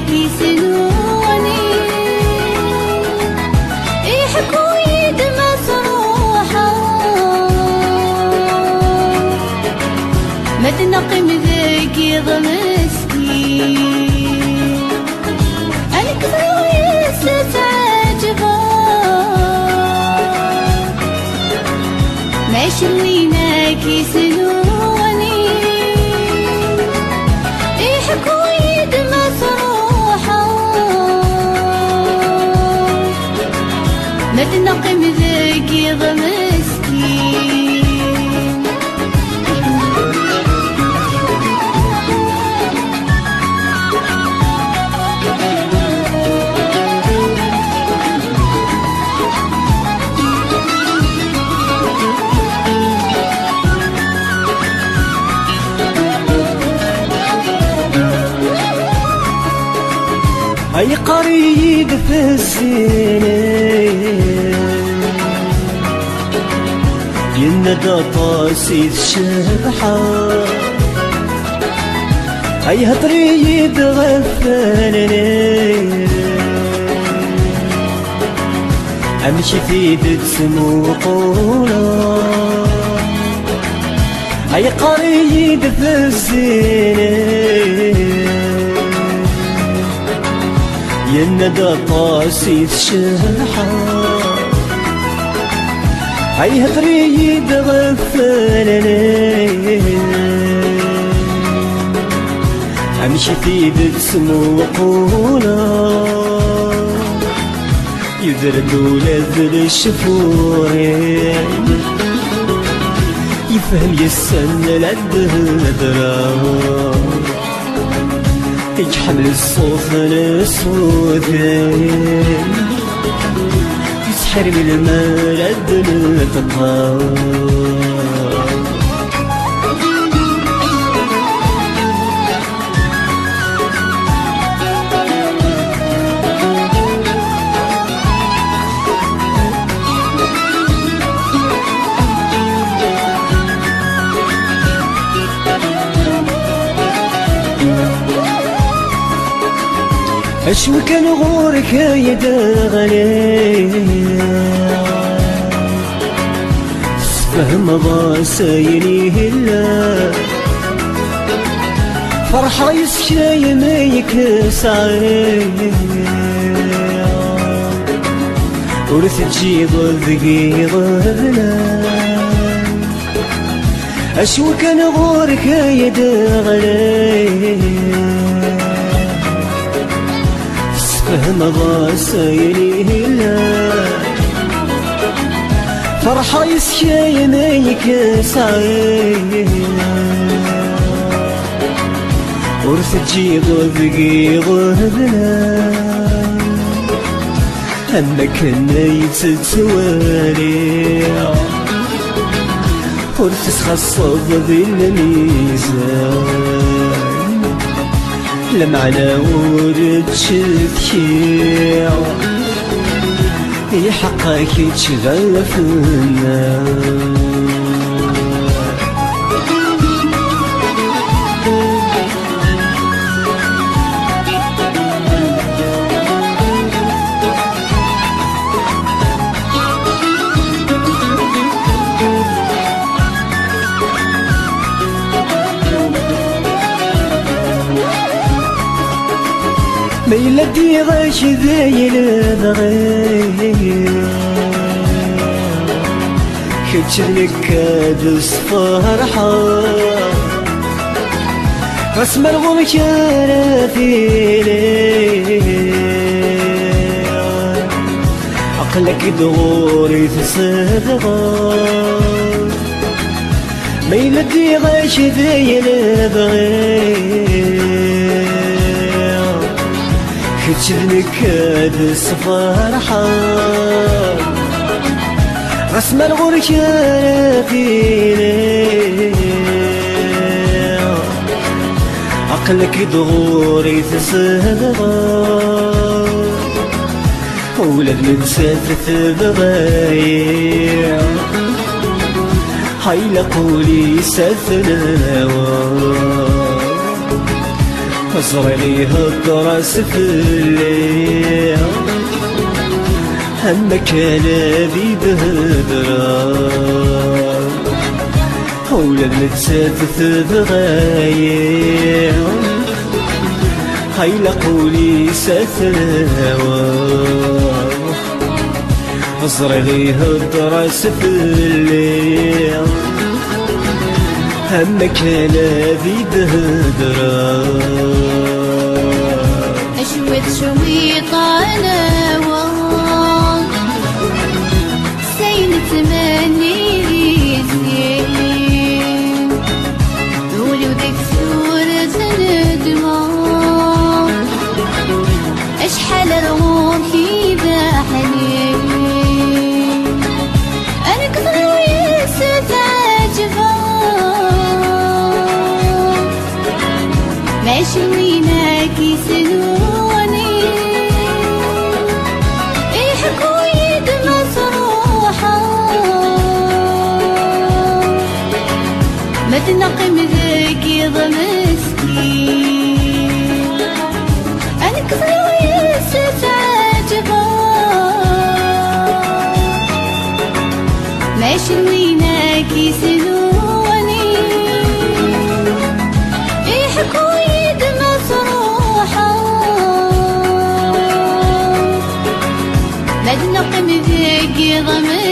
يسلوني يحكوا يدمس روحه ما تنقم ذاك يضمسكين أنا كثر ويسلت عجبه ماشي وينك يسلوني يحكوا يدمس روحه ما تنقم ذاك يضمسكين أي قريب في الزين يندى طاسي الشبحة أي هطري يتغفلني أمشي في دسمو قولا أي قريب في الزين يندى طاسي الشبحة أي هطري يتغفلني أمشي في دسمو وقولا يدردو لذل الشفورين يفهم يسن للدهدرا يجحمل الصوت للصوتين يسحر من المال الدنيا تطار أشو كان غورك يدغلي فهم ضاسيني هلا فرحة يسشي ما يكسعي ورث تجيب الذقي ضغلا أشو كان غورك يدغلي فهم ضاسيني هلا فرحة يسشي ما يكسعي ورث تجيب ذقي ضغلا أما كنا يتسوالي ورث تخصص ذي الميزان لمعنا ورد شذكيع يحقك يتشغل في النار ما يلدي غاش ذايل الغير كتشلك كادس فرحة رسم الغم شرفي عقلك دغوري تصدغا ما يلدي غاش ذايل الغير كتشلك كادس فرحة رسم الغور شرفي عقلك دغوري تصدغا ولد من سافة بغايع هاي لقولي سافنا زريني هضر سفلي هم كان ذي بهدرا ولا نتساتث ذغايا هاي لقولي سثوا زريني هضر سفلي هم كان ذي بهدرا أشوت شويط أنا سين تمني زين قولي وديك صورة ندمة أشحال روحي بحنين أنا كثر ويسف عجبة ماشي وينك يسلوني يحكوا يد مصروحة ما تنقم ذاك مسكين أنا كثر ويسف عجبة ماشي وينك يسلوني يحكوا يد مصروحة ما تنقم ذاك ضمير